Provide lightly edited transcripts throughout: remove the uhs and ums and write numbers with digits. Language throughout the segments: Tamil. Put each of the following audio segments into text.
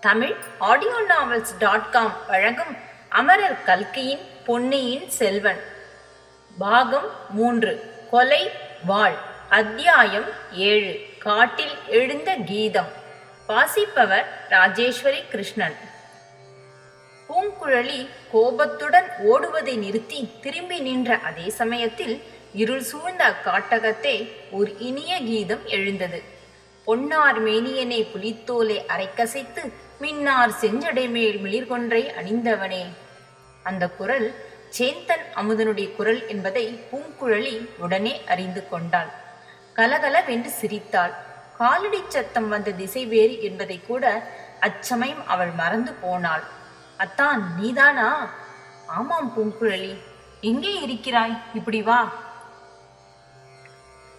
தமிழ் ஆடியோ நாவல்ஸ்.com வழங்கும் அமரர் கல்கியின் பொன்னியின் செல்வன் பாகம் 3 கொலை வாழ் அத்தியாயம் 7 காட்டில் எழுந்த கீதம். வாசிப்பவர் ராஜேஸ்வரி கிருஷ்ணன். பூங்குழலி கோபத்துடன் ஓடுவதை நிறுத்தி திரும்பி நின்ற அதே சமயத்தில் இருள் சூழ்ந்த அக்காட்டகத்தே ஒரு இனிய கீதம் எழுந்தது. பொன்னார் மேனியனை புலித்தோலை அரைக்கசைத்து மின்னார் செஞ்சடை மேல் மிளிர்கொன்றை அணிந்தவனே. அந்த குரல் சேந்தன் அமுதனுடைய குரல் என்பதை பூங்குழலி உடனே அறிந்து கொண்டாள். கலகலவென்று சிரித்தாள். காலடி சத்தம் வந்த திசை வேறு என்பதை கூட அச்சமயம் அவள் மறந்து போனாள். அத்தான், நீதானா? ஆமாம் பூங்குழலி. எங்கே இருக்கிறாய்? இப்படி வா.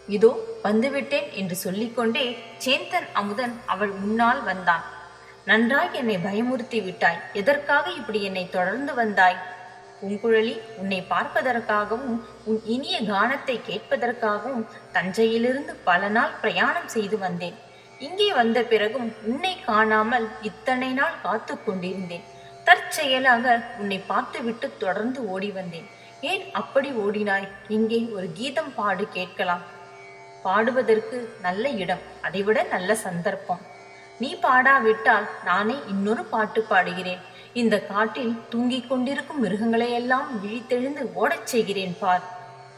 இதோ வந்துவிட்டேன் என்று சொல்லிக்கொண்டே சேந்தன் அமுதன் அவள் முன்னால் வந்தான். நன்றாய் என்னை பயமுறுத்தி விட்டாய். எதற்காக இப்படி என்னை தொடர்ந்து வந்தாய்? பூங்குழலி, உன்னை பார்ப்பதற்காகவும் உன் இனிய கானத்தை கேட்பதற்காகவும் தஞ்சையிலிருந்து பல நாள் பிரயாணம் செய்து வந்தேன். இங்கே வந்த பிறகும் உன்னை காணாமல் இத்தனை நாள் காத்து கொண்டிருந்தேன். தற்செயலாக உன்னை பார்த்துவிட்டு தொடர்ந்து ஓடி வந்தேன். ஏன் அப்படி ஓடினாய்? இங்கே ஒரு கீதம் பாடு, கேட்கலாம். பாடுவதற்கு நல்ல இடம், அதைவிட நல்ல சந்தர்ப்பம். நீ பாடாவிட்டால் நானே இன்னொரு பாட்டு பாடுகிறேன். இந்த காட்டில் தூங்கிக் கொண்டிருக்கும் மிருகங்களையெல்லாம் விழித்தெழுந்து ஓடச் செய்கிறேன் பார்.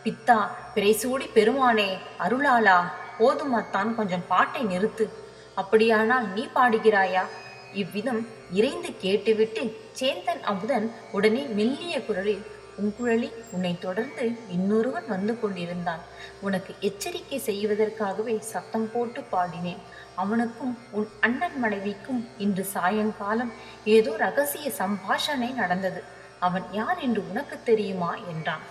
பித்தா, பிறைசூடி பெருமானே, அருளாளா, போதுமாத்தான், கொஞ்சம் பாட்டை நிறுத்து. அப்படியானால் நீ பாடுகிறாயா? இவ்விதம் இறைந்து கேட்டுவிட்டு சேந்தன் அமுதன் உடனே மெல்லிய குரலில், பூங்குழலி, உன்னை தொடர்ந்து இன்னொருவன் வந்து கொண்டிருந்தான். உனக்கு எச்சரிக்கை செய்வதற்காகவே சத்தம் போட்டு பாடினேன். அவனுக்கும் உன் அண்ணன் மனைவிக்கும் இன்று சாயங்காலம் ஏதோ ரகசிய சம்பாஷணை நடந்தது. அவன் யார் என்று உனக்கு தெரியுமா என்றான்.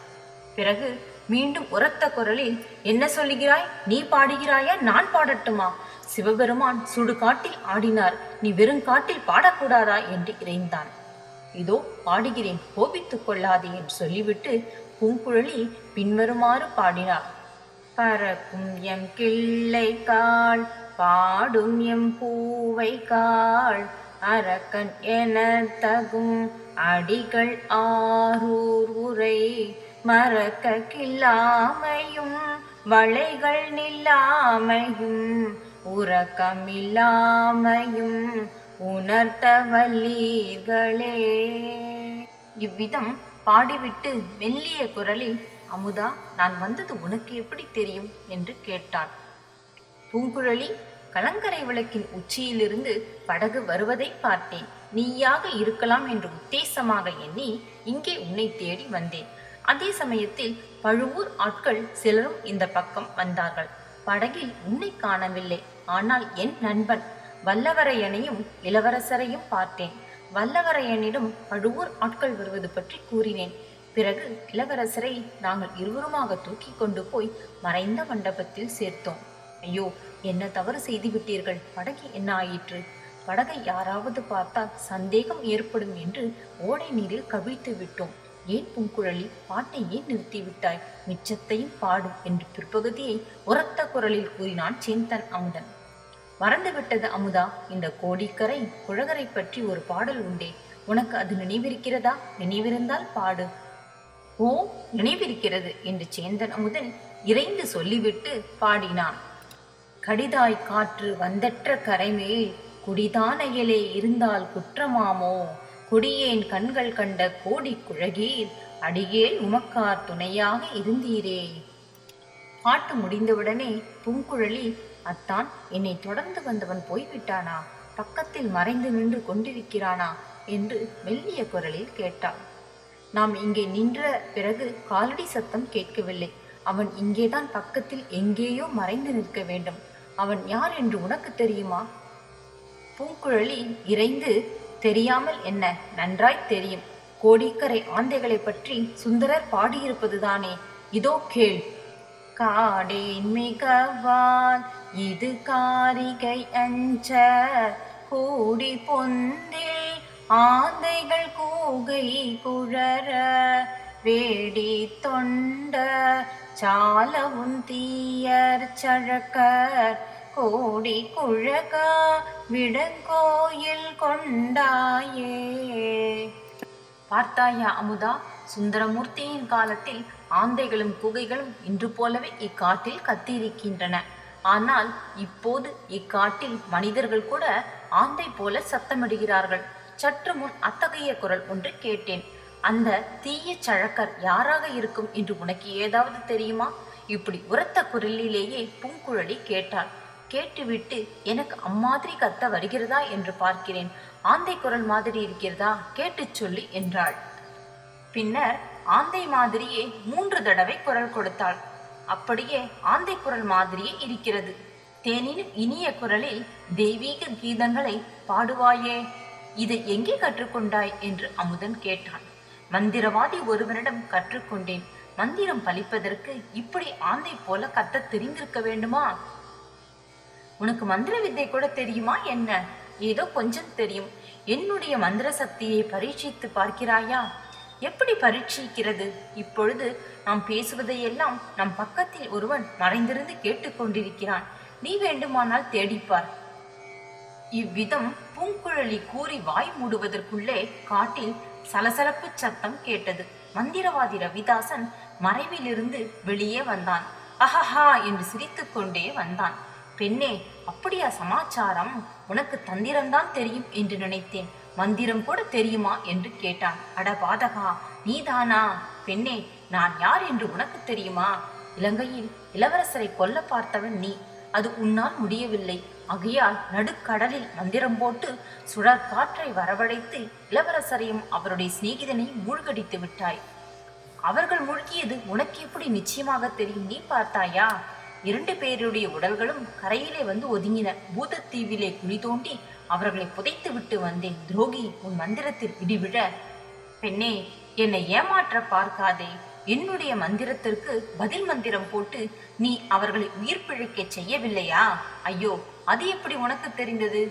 பிறகு மீண்டும் உரத்த குரலில், என்ன சொல்லுகிறாய்? நீ பாடுகிறாயா? நான் பாடட்டுமா? சிவபெருமான் சுடுகாட்டில் ஆடினார், நீ வெறுங்காட்டில் பாடக்கூடாதா என்று இறைந்தான். இதோ பாடுகிறேன், கோபித்துக் கொள்ளாதே என்று சொல்லிவிட்டு பூங்குழலி பின்வருமாறு பாடினார். பறக்கும் எம் கிள்ளை காள், பாடும் எம் பூவை காள், அரக்கன் என தகும் அடிகள் ஆரூர் உரை, மறக்க கில்லாமையும் வளைகள் நில்லாமையும் உறக்கமில்லாமையும் உணர்த்த வல்லீர்களே. இவ்விதம் பாடிவிட்டு மெல்லிய குரலில், அமுதா, நான் வந்தது உனக்கு எப்படி தெரியும் என்று கேட்டாள். பூங்குழலி, கலங்கரை விளக்கின் உச்சியிலிருந்து படகு வருவதை பார்த்தேன். நீயாக இருக்கலாம் என்று உத்தேசமாக எண்ணி இங்கே உன்னை தேடி வந்தேன். அதே சமயத்தில் பழுவூர் ஆட்கள் சிலரும் இந்த பக்கம் வந்தார்கள். படகில் உன்னை காணவில்லை. ஆனால் என் நண்பன் வல்லவரையனையும் இளவரசரையும் பார்த்தேன். வல்லவரையனிடம் பழுவூர் ஆட்கள் வருவது பற்றி கூறினேன். பிறகு இளவரசரை நாங்கள் இருவருமாக தூக்கி கொண்டு போய் மறைந்த மண்டபத்தில் சேர்த்தோம். ஐயோ, என்ன தவறு செய்து விட்டீர்கள். படகு என்ன ஆயிற்று? படகை யாராவது பார்த்தால் சந்தேகம் ஏற்படும் என்று ஓடை நீரில் கவிழ்த்து விட்டோம். ஏன் பூங்குழலி, பாட்டை ஏன் நிறுத்திவிட்டாய்? மிச்சத்தையும் பாடும் என்று பிற்பகுதியை உரத்த குரலில் கூறினான் சேந்தன் அமுதன். மறந்துவிட்டது அமுதா, இந்த கோடிக்கரை குழகரை பற்றி ஒரு பாடல் உண்டே, உனக்கு அது நினைவிருக்கிறதா? நினைவிருந்தால் பாடு. ஓ, நினைவிருக்கிறது என்று சேந்தன் அமுதன் இறைந்து சொல்லிவிட்டு பாடினான். கடிதாய் காற்று வந்தற்ற கரைமேல் குடிதானையிலே இருந்தால் குற்றமாமோ, கொடியேன் கண்கள் கண்ட கோடி குழகீர் அடியேல் உமக்கார் துணையாக இருந்தீரே. பாட்டு முடிந்தவுடனே பூங்குழலி, அத்தான், என்னை தொடர்ந்து வந்தவன் போய்விட்டானா? பக்கத்தில் மறைந்து நின்று கொண்டிருக்கிறானா என்று மெல்லிய குரலில் கேட்டாள். நாம் இங்கே நின்ற பிறகு காலடி சத்தம் கேட்கவில்லை. அவன் இங்கேதான் பக்கத்தில் எங்கேயோ மறைந்து நிற்க வேண்டும். அவன் யார் என்று உனக்கு தெரியுமா? பூங்குழலி இறைந்து, தெரியாமல் என்ன, நன்றாய் தெரியும். கோடிக்கரை ஆந்தைகளை பற்றி சுந்தரர் பாடியிருப்பதுதானே. இதோ கேள். காடேன் மிகவான் இது காரிகை அஞ்ச, கூடி பொந்தில் ஆந்தைகள் கூகை குழற, வேடி தொண்ட சாலவும் தீயர் சழக்கர் கோடி குழகா விடங்கோயில் கொண்டாயே. பார்த்தாயா அமுதா, சுந்தரமூர்த்தியின் காலத்தில் ஆந்தைகளும் குகைகளும் இன்று போலவே இக்காட்டில் கத்தியிருக்கின்றன. ஆனால் இப்போது இக்காட்டில் மனிதர்கள் கூட ஆந்தை போல சத்தமிடுகிறார்கள். சற்று முன் அத்தகைய குரல் ஒன்று கேட்டேன். அந்த தீய சழக்கர் யாராக இருக்கும் என்று உனக்கு ஏதாவது தெரியுமா? இப்படி உரத்த குரலிலேயே பூங்குழலி கேட்டாள். கேட்டுவிட்டு, எனக்கு அம்மாதிரி கத்த வருகிறதா என்று பார்க்கிறேன். ஆந்தை குரல் மாதிரி இருக்கிறதா? கேட்டு சொல்லி என்றாள். பின்னர் ஆந்தை மாதிரியே 3 தடவை குரல் கொடுத்தாள். அப்படியே ஆந்தை குரல் மாதிரியே இருக்கிறது. தேனினும் இனிய குரலில் தெய்வீக கீதங்களை பாடுவாயே, இதை எங்கே கற்றுக்கொண்டாய் என்று அமுதன் கேட்டான். மந்திரவாதி ஒருவனிடம் கற்றுக்கொண்டேன். மந்திரம் பலிப்பதற்கு இப்படி ஆந்தை போல கத்த தெரிந்திருக்க வேண்டுமா? உனக்கு மந்திர வித்தை கூட தெரியுமா என்ன? ஏதோ கொஞ்சம் தெரியும். என்னுடைய மந்திர சக்தியை பரீட்சித்து பார்க்கிறாயா? எப்படி பரீட்சிக்கிறது? இப்பொழுது நாம் பேசுவதையெல்லாம் நம் பக்கத்தில் ஒருவன் மறைந்திருந்து கேட்டுக்கொண்டிருக்கிறான். நீ வேண்டுமானால் தேடிப்பார். இவ்விதம் பூங்குழலி கூறி வாய் மூடுவதற்குள்ளே காட்டில் சலசலப்பு சத்தம் கேட்டது. மந்திரவாதி ரவிதாசன் மறைவிலிருந்து வெளியே வந்தான். அஹஹா என்று சிரித்துக் கொண்டே வந்தான். பெண்ணே, அப்படியா சமாச்சாரம்? உனக்கு தந்திரம்தான் தெரியும் என்று நினைத்தேன். மந்திரம் கூட தெரியுமா என்று கேட்டான். அட பாதகா, நீதானா? பெண்ணே, நான் யார் என்று உனக்கு தெரியுமா? இலங்கையில் இளவரசரை கொல்ல பார்த்தவன் நீ. அது உன்னால் முடியவில்லை. ஆகையால் நடுக்கடலில் மந்திரம் போட்டு சுழற் காற்றை வரவழைத்து இளவரசரையும் அவருடைய சிநேகிதனையும் மூழ்கடித்து விட்டாய். அவர்கள் மூழ்கியது உனக்கு எப்படி நிச்சயமாக தெரியும்? நீ பார்த்தாயா? 2 பேருடைய உடல்களும் கரையிலே வந்து ஒதுங்கின. பூதத்தீவிலே குழி தோண்டி அவர்களை புதைத்து விட்டு வந்தேன். துரோகி, உன் மந்திரத்தில் இடிவிழ. பெண்ணே, என்னை ஏமாற்ற பார்க்காதே. என்னுடைய மந்திரத்திற்கு பதில் மந்திரம் போட்டு நீ அவர்களை உயிர் பிழைக்க செய்யவில்லையா? ஐயோ, அது எப்படி உனக்கு தெரிந்தது?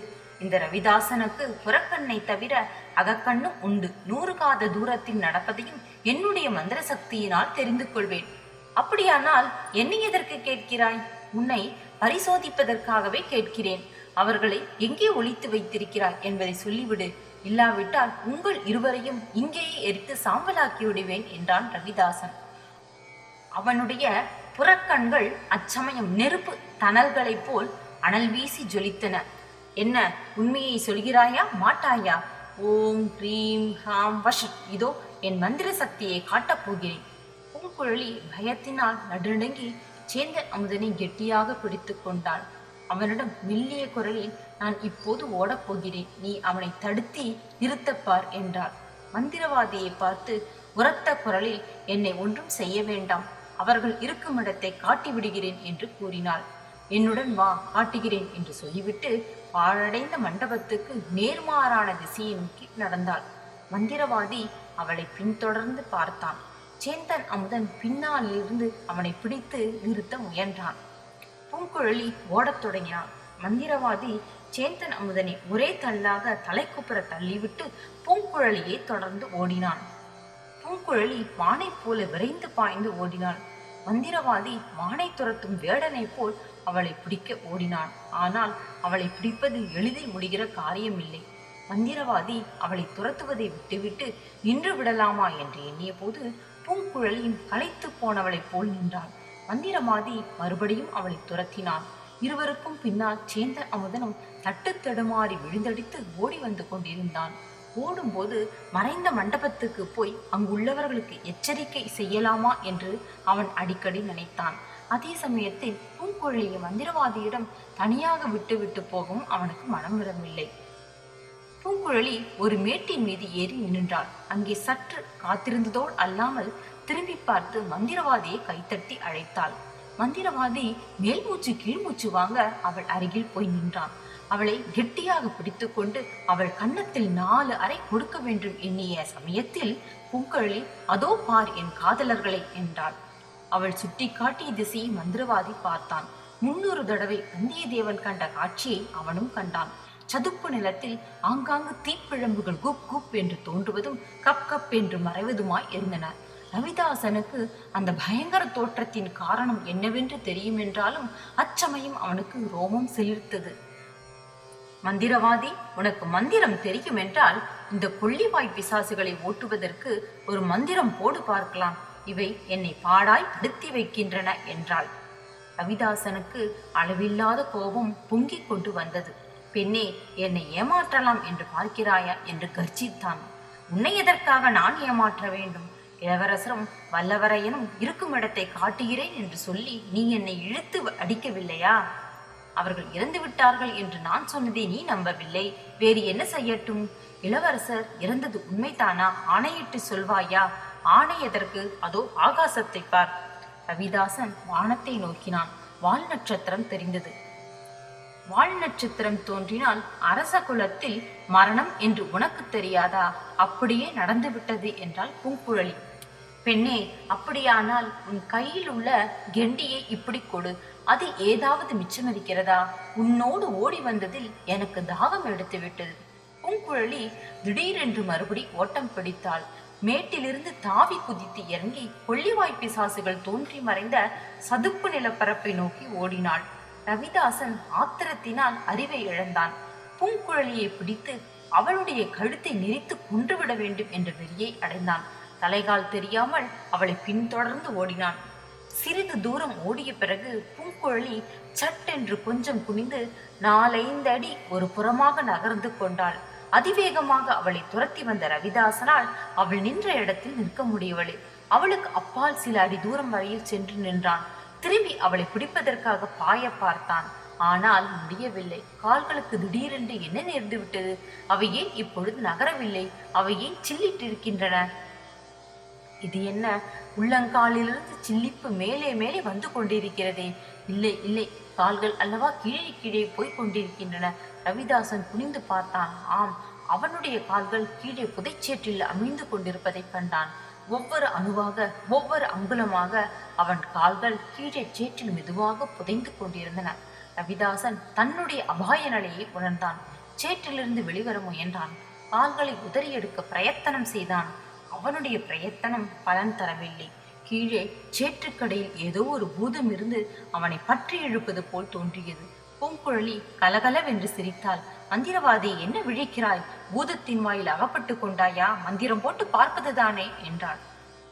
இந்த ரவிதாசனுக்கு புறக்கண்ணை தவிர அகக்கண்ணும் உண்டு. 100 காத தூரத்தில் நடப்பதையும் என்னுடைய மந்திர சக்தியினால் தெரிந்து கொள்வேன். அப்படியானால் என்னை எதற்கு கேட்கிறாய்? உன்னை பரிசோதிப்பதற்காகவே கேட்கிறேன். அவர்களை எங்கே ஒளித்து வைத்திருக்கிறாய் என்பதை சொல்லிவிடு. இல்லாவிட்டால் உங்கள் இருவரையும் இங்கேயே எரித்து சாம்பலாக்கி விடுவேன் என்றான் ரவிதாசன். அவனுடைய புறக்கண்கள் அச்சமயம் நெருப்பு தணல்களைப் போல் அனல் வீசி ஜொலித்தன. என்ன, உண்மையை சொல்கிறாயா மாட்டாயா? ஓம் ஹ்ரீம் ஹாம் வஷட், இதோ என் மந்திர சக்தியை காட்டப் போகிறேன். பூங்குழலி பயத்தினால் நடுநடுங்கி சேந்தன் அமுதனை கெட்டியாக பிடித்து கொண்டாள். அவனிடம் மெல்லிய குரலில், நான் இப்போது ஓடப்போகிறேன், நீ அவனை தடுத்தி நிறுத்தப்பார் என்றாள். மந்திரவாதியை பார்த்து உரத்த குரலில், என்னை ஒன்றும் செய்ய வேண்டாம், அவர்கள் இருக்கும் இடத்தை காட்டி விடுகிறேன் என்று கூறினாள். என்னுடன் வா, காட்டுகிறேன் என்று சொல்லிவிட்டு பாழடைந்த மண்டபத்துக்கு நேர்மாறான திசையை நோக்கி நடந்தாள். மந்திரவாதி அவளை பின்தொடர்ந்து பார்த்தான். சேந்தன் அமுதன் பின்னாலிருந்து அவனை பிடித்து நிறுத்த முயன்றான். பூங்குழலி ஓடத் தொடங்கினான். மந்திரவாதி சேந்தன் அமுதனை ஒரே தள்ளாக தலைக்குப்புற தள்ளிவிட்டு பூங்குழலியை தொடர்ந்து ஓடினான். பூங்குழலி மானை போல விரைந்து பாய்ந்து ஓடினாள். மந்திரவாதி மானை துரத்தும் வேடனை போல் அவளை பிடிக்க ஓடினான். ஆனால் அவளை பிடிப்பது எளிதில் முடிகிற காரியமில்லை. மந்திரவாதி அவளை துரத்துவதை விட்டுவிட்டு நின்று விடலாமா என்று எண்ணிய போது பூங்குழலியும் களைத்து போனவளைப் போல் நின்றாள். மந்திரவாதி மறுபடியும் அவளை துரத்தினான். இருவருக்கும் பின்னால் சேந்தன் அமுதனும் தட்டு தடுமாறி விழுந்தடித்து ஓடி வந்து கொண்டிருந்தான். ஓடும்போது மறைந்த மண்டபத்துக்கு போய் அங்குள்ளவர்களுக்கு எச்சரிக்கை செய்யலாமா என்று அவன் அடிக்கடி நினைத்தான். அதே சமயத்தில் பூங்குழலியை மந்திரவாதியிடம் தனியாக விட்டு போகவும் அவனுக்கு மனம் வரவில்லை. பூங்குழலி ஒரு மேட்டின் மீது ஏறி நின்றாள். அங்கே சற்று காத்திருந்ததோடு அல்லாமல் திரும்பி பார்த்து மந்திரவாதியை கைத்தட்டி அழைத்தாள். மந்திரவாதி மேல்மூச்சு கீழ்மூச்சு வாங்க அவள் அருகில் போய் நின்றான். அவளை கெட்டியாக பிடித்து கொண்டு அவள் கன்னத்தில் 4 அறை கொடுக்க வேண்டும் எண்ணிய சமயத்தில் பூங்குழலி, அதோ பார் என் காதலர்களை என்றாள். அவள் சுட்டி காட்டிய திசையை மந்திரவாதி பார்த்தான். 300 தடவை வந்தியத்தேவன் கண்ட காட்சியை அவனும் கண்டான். சதுப்பு நிலத்தில் ஆங்காங்கு தீப்பிழம்புகள் குப் குப் என்று தோன்றுவதும் கப் கப் என்று மறைவதுமாய் இருந்தன. ரவிதாசனுக்கு அந்த பயங்கர தோற்றத்தின் காரணம் என்னவென்று தெரியும் என்றாலும் அச்சமயம் அவனுக்கு ரோமம் சிலிர்த்தது. மந்திரவாதி, உனக்கு மந்திரம் தெரியும் என்றால் இந்த கொள்ளிவாய் பிசாசுகளை ஓட்டுவதற்கு ஒரு மந்திரம் போடு பார்க்கலாம். இவை என்னை பாடாய் படுத்தி வைக்கின்றன என்றாள். ரவிதாசனுக்கு அளவில்லாத கோபம் பொங்கிக் கொண்டு வந்தது. பெண்ணே, என்னை ஏமாற்றலாம் என்று பார்க்கிறாயா என்று கர்ஜித்தான். உன்னை எதற்காக நான் ஏமாற்ற வேண்டும்? இளவரசரும் வல்லவரையனும் இருக்கும் இடத்தை காட்டுகிறேன் என்று சொல்லி நீ என்னை இழுத்து அடிக்கவில்லையா? அவர்கள் இறந்து விட்டார்கள் என்று நான் சொன்னதை நீ நம்பவில்லை. வேறு என்ன செய்யட்டும்? இளவரசர் இறந்தது உண்மைதானா? ஆணையிட்டு சொல்வாயா? ஆணை எதற்கு? அதோ ஆகாசத்தை பார். ரவிதாசன் வானத்தை நோக்கினான். வால் நட்சத்திரம் தெரிந்தது. வால் நட்சத்திரம் தோன்றினால் அரச குலத்தில் மரணம் என்று உனக்கு தெரியாதா? அப்படியே நடந்துவிட்டது என்றாள் பூங்குழலி. பெண்ணே, அப்படியானால் உன் கையில் உள்ள கெண்டியை இப்படி கொடு. அது ஏதாவது மிச்சம் இருக்கிறதா? உன்னோடு ஓடி வந்ததில் எனக்கு தாகம் எடுத்து விட்டது. பூங்குழலி திடீரென்று மறுபடி ஓட்டம் பிடித்தாள். மேட்டிலிருந்து தாவி குதித்து இறங்கி கொள்ளிவாய் பிசாசுகள் தோன்றி மறைந்த சதுப்பு நிலப்பரப்பை நோக்கி ஓடினாள். ரவிதாசன் ஆத்திரத்தினால் அறிவை இழந்தான். பூங்குழலியை பிடித்து அவளுடைய கழுத்தை நெரித்து கொன்றுவிட வேண்டும் என்ற வெறியை அடைந்தான். தலைகால் தெரியாமல் அவளை பின்தொடர்ந்து ஓடினான். சிறிது தூரம் ஓடிய பிறகு பூங்குழலி சட்டென்று கொஞ்சம் குனிந்து 4-5 அடி ஒரு புறமாக நகர்ந்து கொண்டாள். அதிவேகமாக அவளை துரத்தி வந்த ரவிதாசனால் அவள் நின்ற இடத்தில் நிற்க முடியவில்லை. அவளுக்கு அப்பால் சில அடி தூரம் வரையில் சென்று நின்றான். திரும்பி அவளை பிடிப்பதற்காக பாய பார்த்தான். ஆனால் முடியவில்லை. கால்களுக்கு திடீரென்று என்ன நேர்ந்து விட்டது? அவை ஏன் இப்பொழுது நகரவில்லை? அவை ஏன் சில்லிட்டிருக்கின்றன? இது என்ன? உள்ளங்காலிலிருந்து சில்லிப்பு மேலே மேலே வந்து கொண்டிருக்கிறதே. இல்லை இல்லை, கால்கள் அல்லவா கீழே கீழே போய் கொண்டிருக்கின்றன. ரவிதாசன் குனிந்து பார்த்தான். ஆம், அவனுடைய கால்கள் கீழே புதைச்சேற்றில் அமிழ்ந்து கொண்டிருப்பதை கண்டான். ஒவ்வொரு அணுவாக, ஒவ்வொரு அங்குலமாக அவன் கால்கள் கீழே சேற்றில் மெதுவாக புதைந்து கொண்டிருந்தன. ரவிதாசன் தன்னுடைய அபாய நிலையை உணர்ந்தான். சேற்றிலிருந்து வெளிவர முயன்றான். கால்களை உதறி எடுக்க பிரயத்தனம் செய்தான். அவனுடைய பிரயத்தனம் பலன் தரவில்லை. கீழே சேற்றுக்கடையில் ஏதோ ஒரு பூதம் இருந்து அவனை பற்றி இழுப்பது போல் தோன்றியது. பூங்குழலி கலகலவென்று சிரித்தாள். மந்திரவாதி, என்ன விழிக்கிறாய்? பூதத்தின் வாயில் அகப்பட்டு கொண்டாயா? மந்திரம் போட்டு பார்ப்பதுதானே என்றாள்.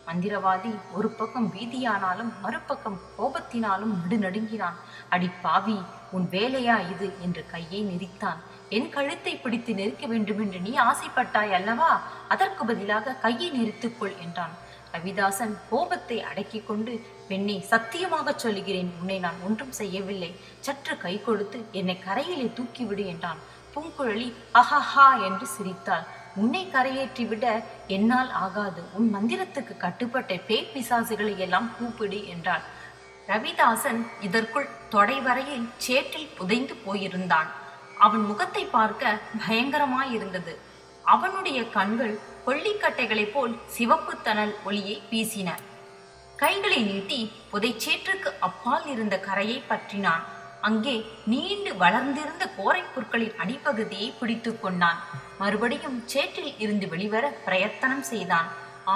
மந்திரவாதி ஒரு பக்கம் பீதியானாலும் மறுபக்கம் கோபத்தினாலும் நடுநடுங்கினான். அடி பாவி, உன் வேலையா இது என்று கையை நெரித்தான். என் கழுத்தை பிடித்து நெருக்க வேண்டும் என்று நீ ஆசைப்பட்டாய் அல்லவா? அதற்கு பதிலாக கையை நெரித்துக்கொள் என்றான். ரவிதாசன் கோபத்தை அடக்கி கொண்டு, பெண்ணே, சத்தியமாக சொல்லுகிறேன், உன்னை நான் ஒன்றும் செய்யவில்லை. சற்று கை கொடுத்து என்னை கரையிலே தூக்கிவிடு என்றான். பூங்குழலி அஹஹா என்று சிரித்தாள். உன்னை கரையேற்றிவிட என்னால் ஆகாது. உன் மந்திரத்துக்கு கட்டுப்பட்ட பேய் பிசாசுகளை எல்லாம் கூப்பிடு என்றாள். ரவிதாசன் இதற்குள் தொடை வரையில் சேற்றில் புதைந்து போயிருந்தான். அவன் முகத்தை பார்க்க பயங்கரமாயிருந்தது. அவனுடைய கண்கள் கொள்ளிக்கட்டைகளைப் போல் சிவப்பு தணல் ஒளியை வீசின. கைகளை நீட்டி புதைச்சேற்றுக்கு அப்பால் இருந்த கரையை பற்றினான். அங்கே நீண்டு வளர்ந்திருந்த கோரை புற்களின் அடிப்பகுதியை பிடித்து கொண்டான். மறுபடியும் சேற்றில் இருந்து வெளிவர பிரயத்தனம் செய்தான்.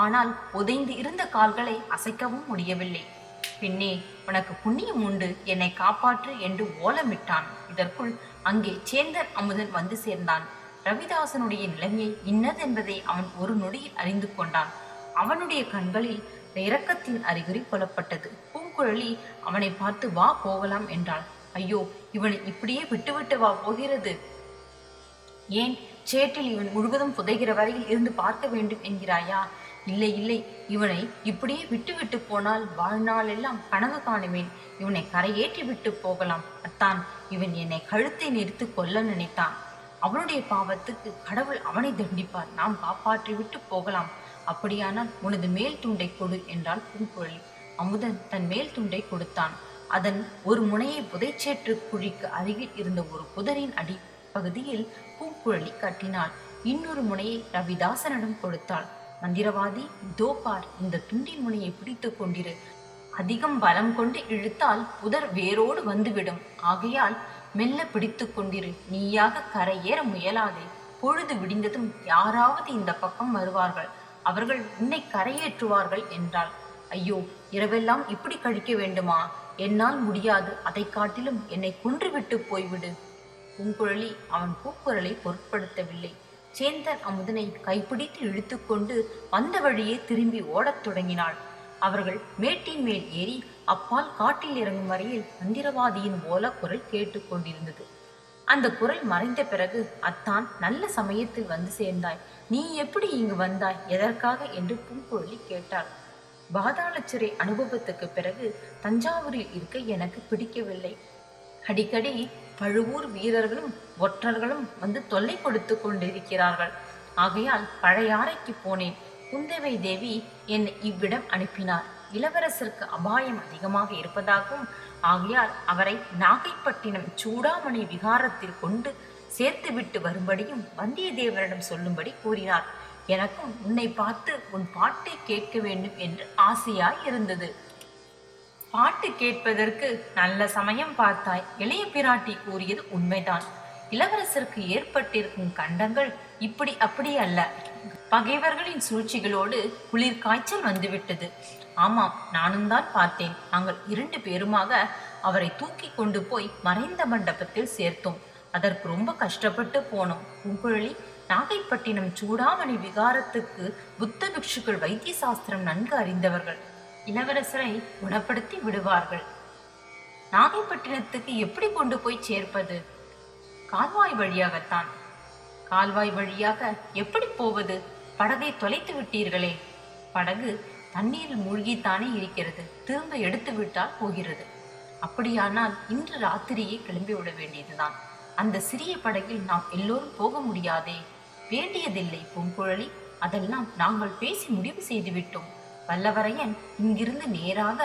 ஆனால் புதைந்து இருந்த கால்களை அசைக்கவும் முடியவில்லை. பெண்ணே, உனக்கு புண்ணியம் உண்டு, என்னை காப்பாற்று என்று ஓலமிட்டான். இதற்குள் அங்கே சேந்தன் அமுதன் வந்து சேர்ந்தான். ரவிதாசனுடைய நிலைமை இன்னதென்பதை அவன் ஒரு நொடியில் அறிந்து கொண்டான். அவனுடைய கண்களில் இரக்கத்தின் அறிகுறி புலப்பட்டது. பூங்குழலி அவனை பார்த்து வா போகலாம் என்றாள். ஐயோ, இவனை இப்படியே விட்டுவிட்டு வா போகிறது? ஏன், சேற்றில் இவன் முழுவதும் புதைகிற வரையில் இருந்து பார்க்க வேண்டும் என்கிறாயா? இல்லை இல்லை, இவனை இப்படியே விட்டு போனால் வாழ்நாள் எல்லாம் கனவு காணுவேன். இவனை கரையேற்றி விட்டு போகலாம். அத்தான், இவன் என்னை கழுத்தை நெரித்து கொல்ல நினைத்தான். அவனுடைய பாவத்துக்கு கடவுள் அவனை தண்டிப்பார். நாம் காப்பாற்றி விட்டு போகலாம். அப்படியானால் உனது மேல் துண்டை கொடு என்றாள் பூங்குழலி. அமுதன் தன் மேல் துண்டை கொடுத்தான். அதன் ஒரு முனையை புதைச்சேற்று குழிக்கு அருகில் இருந்த ஒரு புதரின் அடிப்பகுதியில் பூங்குழலி கட்டினாள். இன்னொரு முனையை ரவிதாசனிடம் கொடுத்தாள். மந்திரவாதி, இதோ பார், இந்த துண்டின் முனையை பிடித்து கொண்டிரு. அதிகம் பலம் கொண்டு இழுத்தால் புதர் வேரோடு வந்துவிடும். ஆகையால் மெல்ல பிடித்து கொண்டிரு. நீயாக கரையேற முயலாதே. பொழுது விடிந்ததும் யாராவது இந்த பக்கம் வருவார்கள். அவர்கள் உன்னை கரையேற்றுவார்கள் என்றாள். ஐயோ, இரவெல்லாம் இப்படி கழிக்க வேண்டுமா? என்னால் முடியாது. அதை காட்டிலும் என்னை கொன்றுவிட்டு போய்விடு. பூங்குழலி அவன் கூக்குரலை பொருட்படுத்தவில்லை. சேந்தன் அமுதனை கைப்பிடித்து இழுத்துக்கொண்டு வந்த வழியே திரும்பி ஓடத் தொடங்கினாள். அவர்கள் மேட்டின் மேல் ஏறி அப்பால் காட்டில் இறங்கும் வரையில் மந்திரவாதியின் ஓல குரல் கேட்டுக்கொண்டிருந்தது. அந்த குரல் மறைந்த பிறகு, அத்தான், நல்ல சமயத்தில் வந்து சேர்ந்தாய். நீ எப்படி இங்கு வந்தாய்? எதற்காக என்று பூங்குழலி கேட்டாள். பாதாள சிறை அனுபவத்துக்கு பிறகு தஞ்சாவூரில் இருக்க எனக்கு பிடிக்கவில்லை. அடிக்கடி பழுவூர் வீரர்களும் ஒற்றர்களும் வந்து தொல்லை கொடுத்து கொண்டிருக்கிறார்கள். ஆகையால் பழையாறைக்கு போனேன். குந்தவை தேவி என்னை இவ்விடம் அனுப்பினார். இளவரசருக்கு அபாயம் அதிகமாக இருப்பதாகவும், ஆகையால் அவரை நாகைப்பட்டினம் சூடாமணி விகாரத்தில் கொண்டு சேர்த்துவிட்டு வரும்படியும் வந்தியத்தேவரிடம் சொல்லும்படி கூறினார். எனக்கும் உன்னை பார்த்து உன் பாட்டை கேட்க வேண்டும் என்று ஆசையாய் இருந்தது. பாட்டு கேட்பதற்கு நல்ல சமயம் பார்த்தாய். இளைய பிராட்டி கூறியது உண்மைதான். இளவரசருக்கு ஏற்பட்டிருக்கும் கண்டங்கள் இப்படி அப்படி அல்ல. பகைவர்களின் சூழ்ச்சிகளோடு குளிர் காய்ச்சல் வந்துவிட்டது. ஆமாம், நானும் தான் பார்த்தேன். நாங்கள் 2 பேருமாக அவரை தூக்கி கொண்டு போய் மறைந்த மண்டபத்தில் சேர்த்தோம். அதற்கு ரொம்ப கஷ்டப்பட்டு போனோம். பூங்குழலி, நாகைப்பட்டினம் சூடாமணி விகாரத்துக்கு புத்த பிக்ஷுக்கள் வைத்திய சாஸ்திரம் நன்கு அறிந்தவர்கள். இளவரசரை குணப்படுத்தி விடுவார்கள். நாகைப்பட்டினத்துக்கு எப்படி கொண்டு போய் சேர்ப்பது? கால்வாய் வழியாகத்தான். கால்வாய் வழியாக எப்படி போவது? படகை தொலைத்து விட்டீர்களே. படகு தண்ணீரில் மூழ்கித்தானே இருக்கிறது. திரும்ப எடுத்து விட்டால் போகிறது. அப்படியானால் இன்று ராத்திரியே கிளம்பி விட வேண்டியதுதான். அந்த சிறிய படகில் நாம் எல்லோரும் போக முடியாதே. வேண்டியதில்லை பூங்குழலி, அதெல்லாம் நாங்கள் பேசி முடிவு செய்துவிட்டோம். வல்லவரையன் இங்கிருந்து நேராக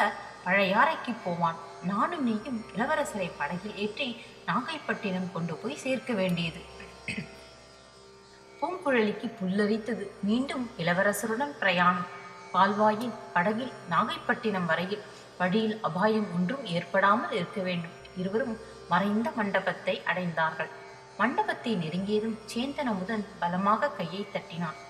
பழையாறைக்கு போவான். நானும் நீயும் இளவரசரை படகில் ஏற்றி நாகைப்பட்டினம் கொண்டு போய் சேர்க்க வேண்டியது. பூங்குழலிக்கு புல்லரித்தது. மீண்டும் இளவரசருடன் பிரயாணம். பால்வாயில் படகில் நாகைப்பட்டினம் வரையில். வழியில் அபாயம் ஒன்றும் ஏற்படாமல் இருக்க வேண்டும். இருவரும் மறைந்த மண்டபத்தை அடைந்தார்கள். மண்டபத்தை நெருங்கியதும் சேந்தன் அமுதன் பலமாக கையை தட்டினான்.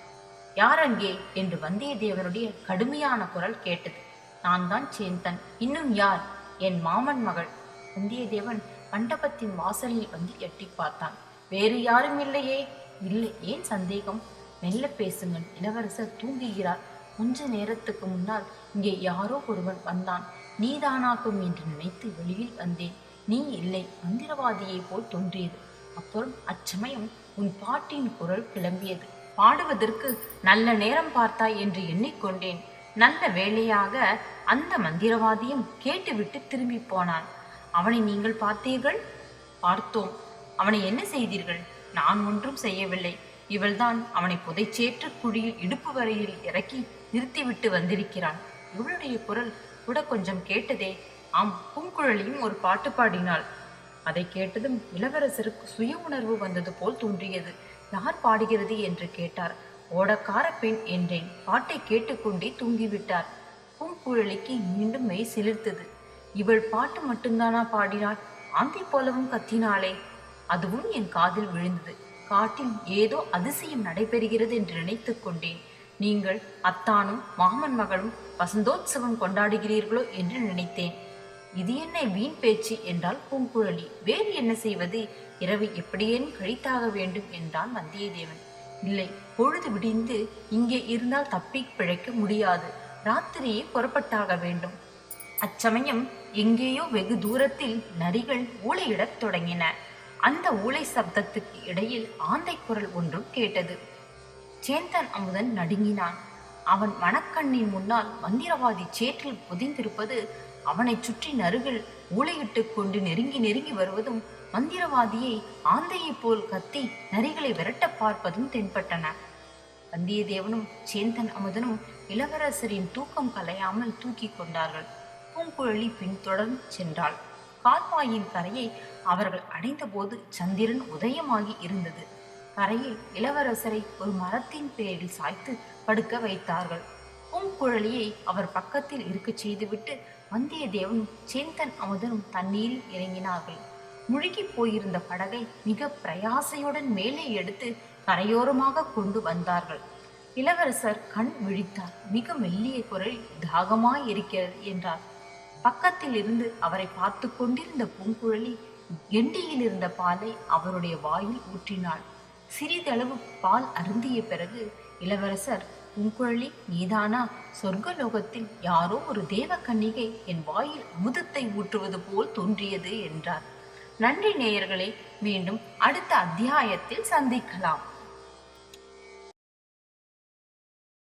யார் அங்கே என்று வந்தியத்தேவனுடைய கடுமையான குரல் கேட்டது. நான் தான் சேந்தன். இன்னும் யார்? என் மாமன் மகள். வந்தியத்தேவன் மண்டபத்தின் வாசலில் வந்து எட்டி பார்த்தான். வேறு யாரும் இல்லையே. இல்லை. ஏன் சந்தேகம்? மெல்ல பேசுங்கள். இளவரசர் தூங்குகிறார். கொஞ்ச நேரத்துக்கு முன்னால் இங்கே யாரோ ஒருவன் வந்தான். நீதானாக்கும் என்று நினைத்து வெளியில் வந்தேன். நீ இல்லை. மந்திரவாதியை போல் தோன்றியது. அப்புறம் அச்சமயம் உன் பாட்டின் குரல் கிளம்பியது. பாடுவதற்கு நல்ல நேரம் பார்த்தாய் என்று எண்ணிக்கொண்டேன். நல்ல வேளையாக அந்த மந்திரவாதியும் கேட்டுவிட்டு திரும்பி போனான். அவனை நீங்கள் பார்த்தீர்கள்? பார்த்தோம். அவனை என்ன செய்தீர்கள்? நான் ஒன்றும் செய்யவில்லை. இவள்தான் அவனை புதைச்சேற்று குழியில் இடுப்பு வரையில் இறக்கி நிறுத்திவிட்டு வந்திருக்கிறான். இவளுடைய குரல் கூட கொஞ்சம் கேட்டதே. ஆம், பூங்குழலியும் ஒரு பாட்டு பாடினாள். அதை கேட்டதும் இளவரசருக்கு சுய உணர்வு வந்தது போல் தோன்றியது. யார் பாடுகிறது என்று கேட்டார். ஓடக்கார பெண் என்றேன். பாட்டை கேட்டுக்கொண்டே தூங்கிவிட்டார். பூங்குழலிக்கு மீண்டும் மெய் சிலிர்த்தது. இவள் பாட்டு மட்டும்தானா பாடினாள்? ஆந்தை போலவும் கத்தினாளே. அதுவும் என் காதில் விழுந்தது. காட்டில் ஏதோ அதிசயம் நடைபெறுகிறது என்று நினைத்து கொண்டேன். நீங்கள் அத்தானும் மாமன் மகளும் வசந்தோத்சவம் கொண்டாடுகிறீர்களோ என்று நினைத்தேன். இது என்ன வீண் பேச்சு என்றால் பூங்குழலி. வேறு என்ன செய்வது? இரவு எப்படியேனும் கழித்தாக வேண்டும் என்றான் வந்தியத்தேவன். இல்லை, பொழுது விடிந்து இங்கே இருந்தால் தப்பி பிழைக்க முடியாது. ராத்திரியே புறப்பட்டாக வேண்டும். அச்சமயம் எங்கேயோ வெகு தூரத்தில் நரிகள் ஊளையிடத் தொடங்கின. அந்த ஊளை சப்தத்துக்கு இடையில் ஆந்தை குரல் ஒன்றும் கேட்டது. சேந்தன் அமுதன் நடுங்கினான். அவன் மனக்கண்ணின் முன்னால் மந்திரவாதி சேற்றில் புதைந்திருப்பது, அவனை சுற்றி நரிகள் ஊளையிட்டு கொண்டு நெருங்கி நெருங்கி வருவதும், மந்திரவாதியை ஆந்தையைப் போல் கத்தி நரிகளை விரட்ட பார்ப்பதும் தென்பட்டன. வந்தியத்தேவனும் சேந்தன் அமுதனும் இளவரசரின் தூக்கம் கலையாமல் தூக்கி கொண்டார்கள். பூங்குழலி பின்தொடர்ந்து சென்றாள். கால்வாயின் கரையை அவர்கள் அடைந்தபோது சந்திரன் உதயமாகி இருந்தது. கரையில் இளவரசரை ஒரு மரத்தின் பேரில் சாய்த்து படுக்க வைத்தார்கள். பூங்குழலியை அவர் பக்கத்தில் இருக்கச் செய்துவிட்டு வந்தியத்தேவனும் சேந்தன் அமுதனும் தண்ணீரில் இறங்கினார்கள். முழுகி போயிருந்த படகை மிக பிரயாசையுடன் மேலே எடுத்து கரையோரமாக கொண்டு வந்தார்கள். இளவரசர் கண் விழித்தார். மிக மெல்லிய குரல், தாகமாய் இருக்கிறது என்றார். பக்கத்தில் இருந்து அவரை பார்த்து கொண்டிருந்த பூங்குழலி கெண்டியில் இருந்த பாலை அவருடைய வாயில் ஊற்றினாள். சிறிதளவு பால் அருந்திய பிறகு இளவரசர், பூங்குழலி, நீதானா? சொர்க்கலோகத்தில் யாரோ ஒரு தேவ கன்னிகை என் வாயில் அமுதத்தை ஊற்றுவது போல் தோன்றியது என்றார். நன்றி நேயர்களே, மீண்டும் அடுத்த அத்தியாயத்தில் சந்திக்கலாம்.